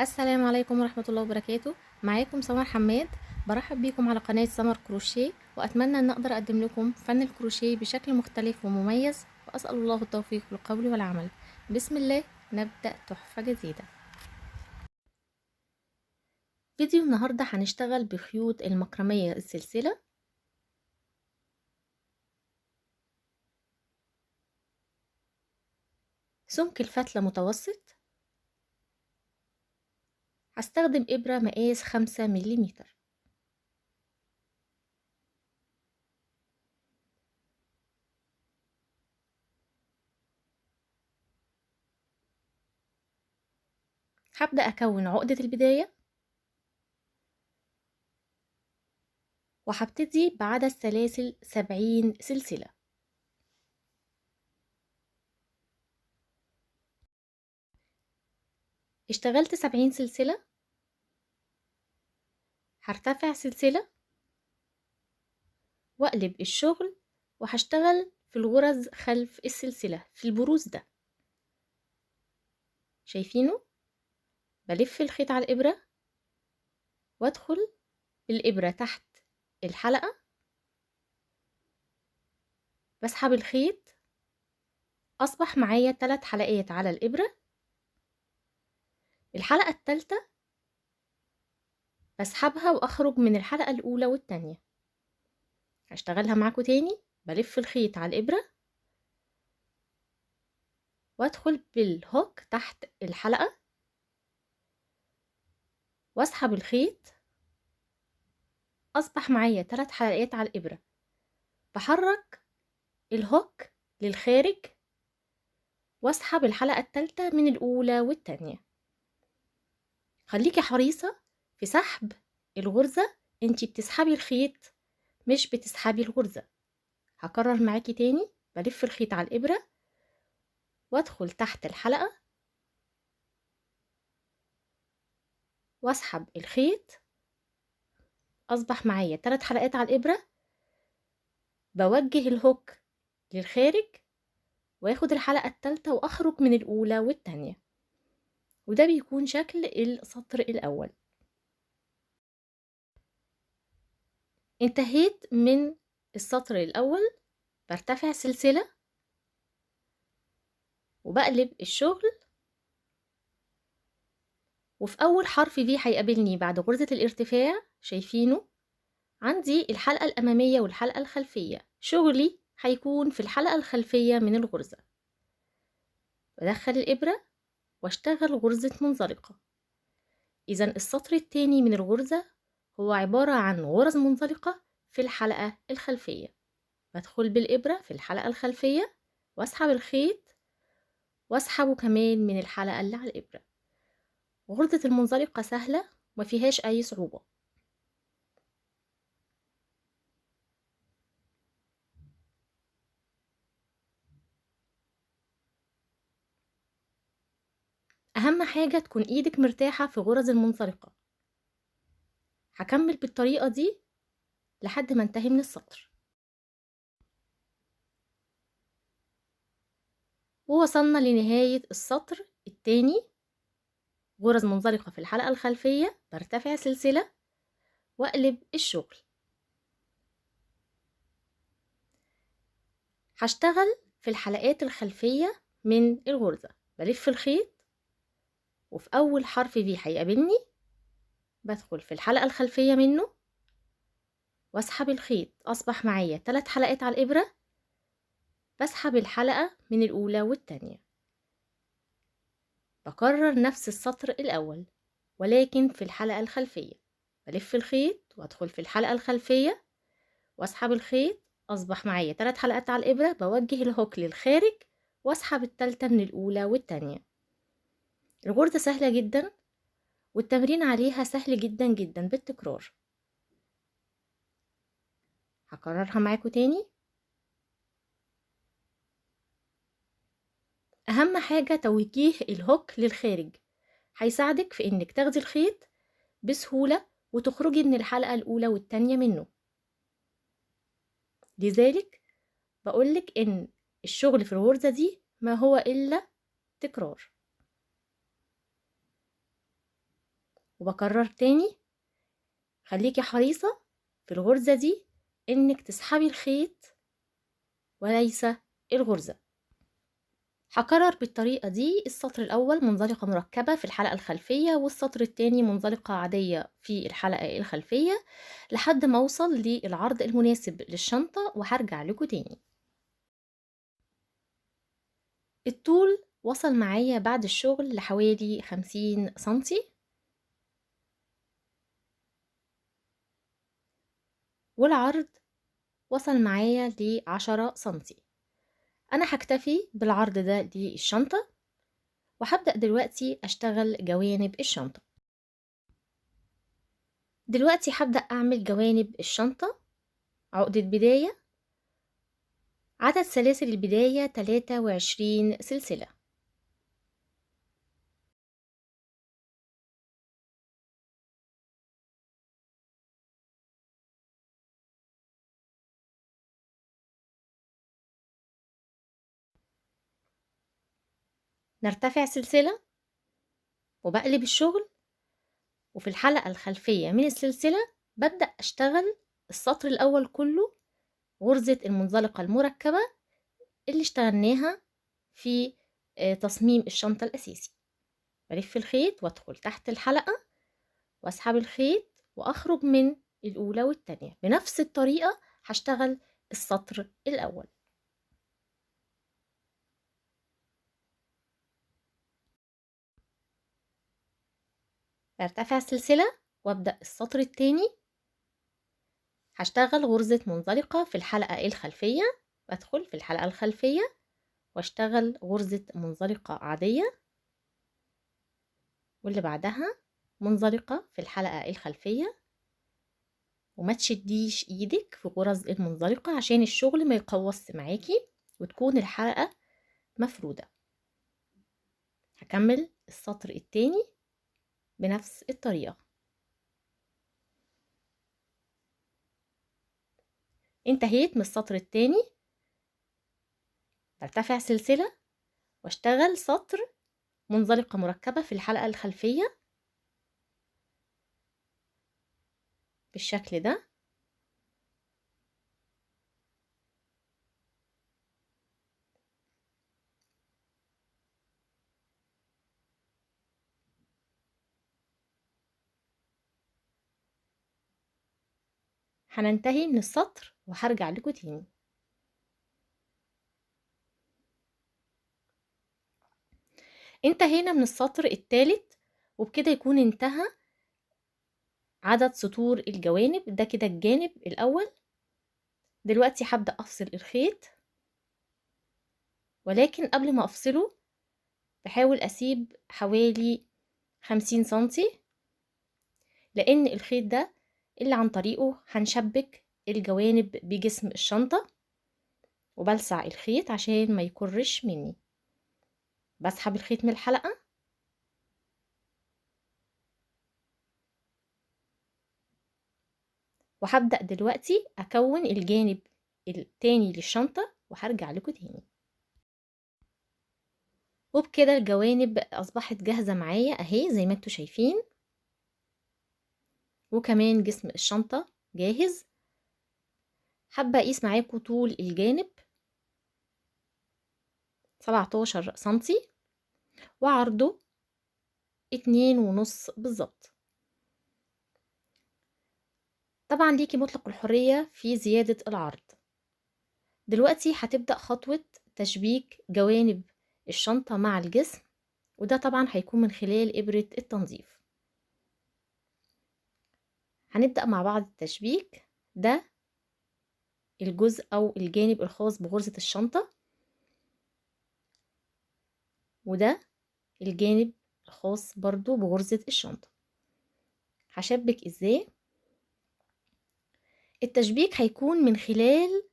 السلام عليكم ورحمة الله وبركاته. معاكم سمر حماد. برحب بيكم على قناة سمر كروشيه، وأتمنى أن أقدر أقدم لكم فن الكروشيه بشكل مختلف ومميز، وأسأل الله التوفيق في القول والعمل. بسم الله، نبدأ تحفة جديدة. فيديو النهاردة هنشتغل بخيوط المكرمية السلسلة. سمك الفتلة متوسط. هستخدم إبرة مقاس 5 ملم. هبدأ أكون عقدة البداية، وهبتدي بعدد سلاسل 70 سلسلة. اشتغلت 70 سلسلة، هرتفع سلسلة واقلب الشغل، وهشتغل في الغرز خلف السلسلة في البروز ده. شايفينه؟ بلف الخيط على الإبرة وادخل بالإبرة تحت الحلقة، بسحب الخيط، أصبح معايا 3 حلقات على الإبرة. الحلقة الثالثة بسحبها وأخرج من الحلقة الأولى والتانية. هشتغلها معاكم تاني. بلف الخيط على الإبرة وادخل بالهوك تحت الحلقة واسحب الخيط، أصبح معايا 3 حلقات على الإبرة. بحرك الهوك للخارج واسحب الحلقة الثالثة من الأولى والتانية. خليكي حريصة في سحب الغرزة، انتي بتسحبي الخيط مش بتسحبي الغرزة. هكرر معاكي تاني. بلف الخيط على الإبرة وادخل تحت الحلقة واسحب الخيط، أصبح معايا 3 حلقات على الإبرة. بوجه الهوك للخارج واخد الحلقة الثالثة واخرج من الأولى والتانية، وده بيكون شكل السطر الأول. انتهيت من السطر الأول. برتفع سلسلة وبقلب الشغل، وفي أول حرف في هيقابلني بعد غرزة الارتفاع، شايفينه؟ عندي الحلقة الأمامية والحلقة الخلفية. شغلي هيكون في الحلقة الخلفية من الغرزة. بدخل الإبرة واشتغل غرزة منزلقة. إذا السطر التاني من الغرزة هو عبارة عن غرز منزلقة في الحلقة الخلفية. بدخل بالإبرة في الحلقة الخلفية واسحب الخيط واسحبه كمان من الحلقة اللي على الإبرة. غرزة المنزلقة سهلة ومفيهاش أي صعوبة. أهم حاجة تكون إيدك مرتاحة في غرز المنزلقة. هكمل بالطريقة دي لحد ما انتهي من السطر، ووصلنا لنهاية السطر التاني. غرز منزلقة في الحلقة الخلفية، برتفع سلسلة واقلب الشغل. هشتغل في الحلقات الخلفية من الغرزة. بلف الخيط، وفي أول حرف في هيقابلني بدخل في الحلقة الخلفية منه واسحب الخيط. أصبح معايا 3 حلقات على الإبرة. بسحب الحلقة من الأولى والتانية. بكرر نفس السطر الأول ولكن في الحلقة الخلفية. بلف الخيط وادخل في الحلقة الخلفية واسحب الخيط. أصبح معايا 3 حلقات على الإبرة. بوجه الهوك للخارج واسحب التالتة من الأولى والتانية. الغرزة سهلة جدا والتمرين عليها سهل جدا جدا بالتكرار. هكررها معاكم تاني. أهم حاجة توجيه الهوك للخارج، هيساعدك في إنك تاخدي الخيط بسهولة وتخرجي من الحلقة الأولى والتانية منه. لذلك بقولك إن الشغل في الغرزة دي ما هو إلا تكرار. وبكرر تاني، خليكي حريصة في الغرزة دي انك تسحبي الخيط وليس الغرزة. هكرر بالطريقة دي السطر الأول منزلقة مركبة في الحلقة الخلفية، والسطر التاني منزلقة عادية في الحلقة الخلفية، لحد ما أوصل للعرض المناسب للشنطة، وهرجع لكم تاني. الطول وصل معايا بعد الشغل لحوالي 50 سنتي، والعرض وصل معايا ل10 سنتي. أنا هكتفي بالعرض ده للشنطة، وهبدأ دلوقتي أشتغل جوانب الشنطة. دلوقتي هبدأ أعمل جوانب الشنطة. عقدة بداية، عدد سلاسل البداية 23 سلسلة. نرتفع سلسلة وبقلب الشغل، وفي الحلقة الخلفية من السلسلة ببدأ أشتغل السطر الأول كله غرزة المنزلقة المركبة اللي اشتغلناها في تصميم الشنطة الأساسي. بلف الخيط وادخل تحت الحلقة واسحب الخيط واخرج من الأولى والتانية. بنفس الطريقة هشتغل السطر الأول. برتفع سلسلة وابدأ السطر التاني. هشتغل غرزة منزلقة في الحلقة الخلفية، بدخل في الحلقة الخلفية واشتغل غرزة منزلقة عادية، واللي بعدها منزلقة في الحلقة الخلفية. وما تشديش ايدك في غرز المنزلقة عشان الشغل ما يقوص معاكي وتكون الحلقة مفرودة. هكمل السطر التاني بنفس الطريقة. انتهيت من السطر التاني، برتفع سلسلة واشتغل سطر منزلقة مركبة في الحلقة الخلفية بالشكل ده. هننتهي من السطر وهرجع لكم تاني. انتهينا من السطر الثالث، وبكده يكون انتهى عدد سطور الجوانب. ده كده الجانب الأول. دلوقتي هبدأ أفصل الخيط، ولكن قبل ما أفصله بحاول أسيب حوالي 50 سنتي، لأن الخيط ده اللي عن طريقه هنشبك الجوانب بجسم الشنطة. وبلسع الخيط عشان ما يكرش مني. بسحب الخيط من الحلقة وهبدأ دلوقتي أكون الجانب التاني للشنطة، وهرجع لكم تاني. وبكده الجوانب أصبحت جاهزة معايا أهي زي ما انتوا شايفين، وكمان جسم الشنطة جاهز. حابة أقيس معاكم طول الجانب 17 سنتي، وعرضه 2.5 بالظبط. طبعا ليكي مطلق الحرية في زيادة العرض. دلوقتي هتبدأ خطوة تشبيك جوانب الشنطة مع الجسم، وده طبعا هيكون من خلال إبرة التنظيف. هنبدأ مع بعض التشبيك. ده الجزء أو الجانب الخاص بغرزة الشنطة، وده الجانب الخاص برضو بغرزة الشنطة. هشبك ازاي؟ التشبيك هيكون من خلال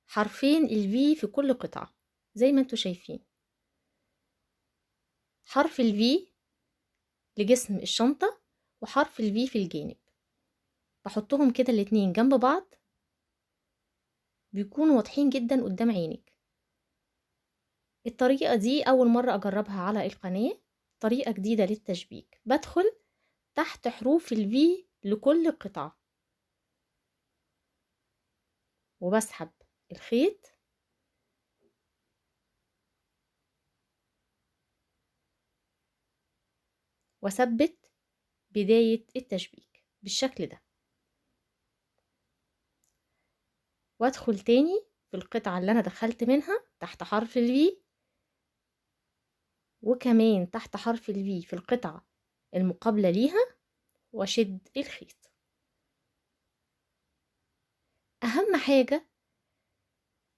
حرفين الفي في كل قطعة زي ما انتوا شايفين. حرف الفي لجسم الشنطة وحرف الفي في الجانب، بحطهم كده الاتنين جنب بعض، بيكونوا واضحين جدا قدام عينك. الطريقة دي أول مرة أجربها على القناة، طريقة جديدة للتشبيك. بدخل تحت حروف الV لكل قطعة، وبسحب الخيط وأثبت بداية التشبيك بالشكل ده، وأدخل تاني في القطعة اللي أنا دخلت منها تحت حرف الV، وكمان تحت حرف الV في القطعة المقابلة ليها، وأشد الخيط. أهم حاجة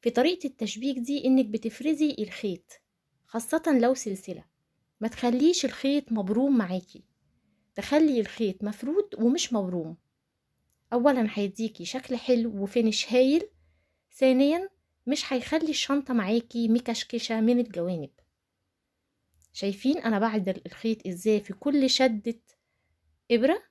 في طريقة التشبيك دي إنك بتفردي الخيط، خاصة لو سلسلة، ما تخليش الخيط مبروم معاكي، تخلي الخيط مفرود ومش مبروم. أولا هيديكي شكل حلو وفينش هايل، ثانيا مش هيخلي الشنطة معاكي مكشكشة من الجوانب. شايفين أنا بعدل الخيط إزاي في كل شدة إبرة؟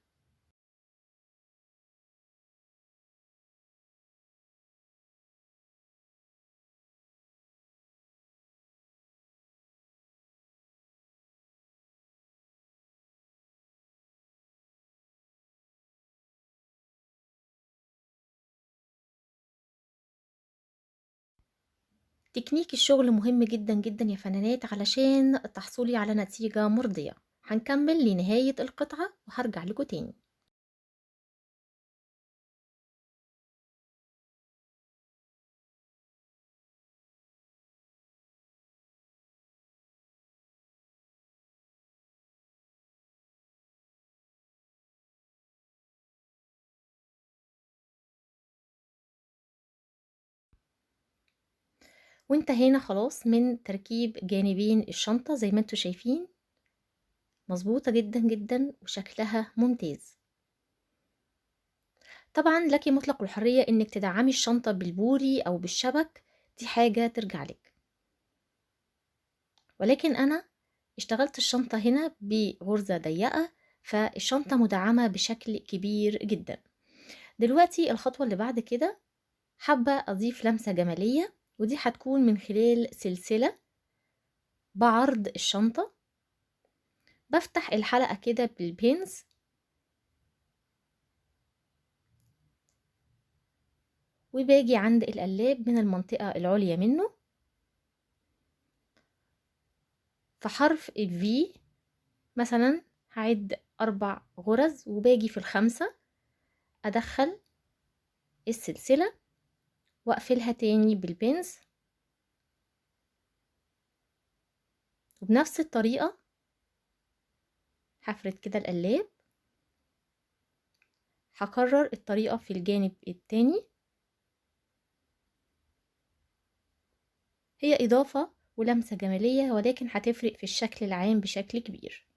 تكنيك الشغل مهم جدا جدا يا فنانات علشان تحصلي على نتيجة مرضية. هنكمل لنهاية القطعة وهرجع لكم تاني. وانتهينا خلاص من تركيب جانبين الشنطة زي ما انتوا شايفين، مظبوطة جدا جدا وشكلها ممتاز. طبعا لك مطلق الحرية انك تدعمي الشنطة بالبوري او بالشبك، دي حاجة ترجع لك، ولكن انا اشتغلت الشنطة هنا بغرزة ضيقة، فالشنطة مدعمة بشكل كبير جدا. دلوقتي الخطوة اللي بعد كده حابة اضيف لمسة جمالية، ودي هتكون من خلال سلسلة بعرض الشنطة. بفتح الحلقة كده بالبينز، وباجي عند القلاب من المنطقة العليا منه في حرف V مثلا، هعد 4 غرز وباجي في الخامسة أدخل السلسلة وأقفلها تاني بالبنز، وبنفس الطريقة هفرد كده القلاب. هكرر الطريقة في الجانب التاني، هي إضافة ولمسة جمالية ولكن هتفرق في الشكل العام بشكل كبير.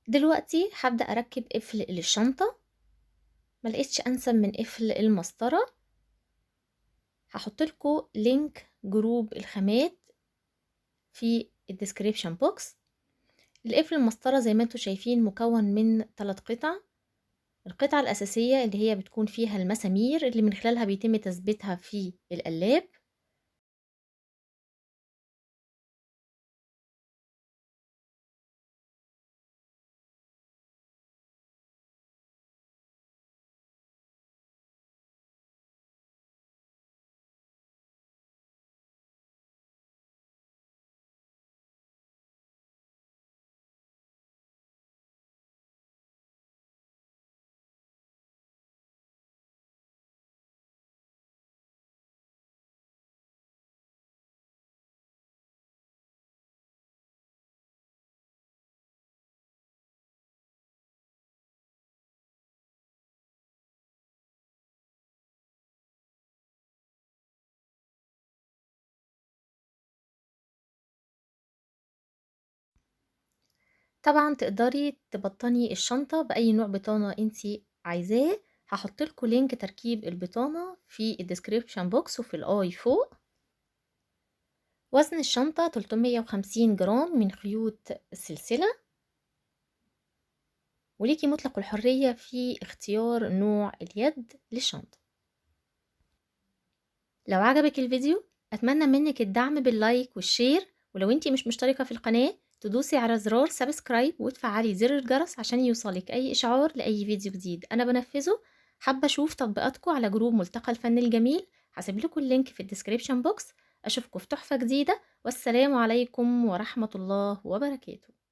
دلوقتي هبدأ أركب قفل للشنطة، ملقتش أنسب من قفل المسطرة. هحط لكم لينك جروب الخامات في الديسكريبشن بوكس. القفل المسطرة زي ما انتوا شايفين مكون من 3 قطع. القطعة الأساسية اللي هي بتكون فيها المسامير اللي من خلالها بيتم تثبيتها في القلاب، طبعا تقدري تبطني الشنطة بأي نوع بطانة انتي عايزاه. هحطلكوا لينك تركيب البطانة في الديسكريبشن بوكس وفي الاي فوق. وزن الشنطة 350 جرام من خيوط السلسلة، وليكي مطلق الحرية في اختيار نوع اليد للشنطة. لو عجبك الفيديو أتمنى منك الدعم باللايك والشير، ولو انتي مش مشتركة في القناة تدوسي على زرار سبسكرايب وتفعلي زر الجرس عشان يوصلك أي إشعار لأي فيديو جديد أنا بنفذه. حابة أشوف تطبيقاتكم على جروب ملتقى الفن الجميل، هسيبلكوا اللينك في الديسكريبشن بوكس. أشوفكم في تحفة جديدة، والسلام عليكم ورحمة الله وبركاته.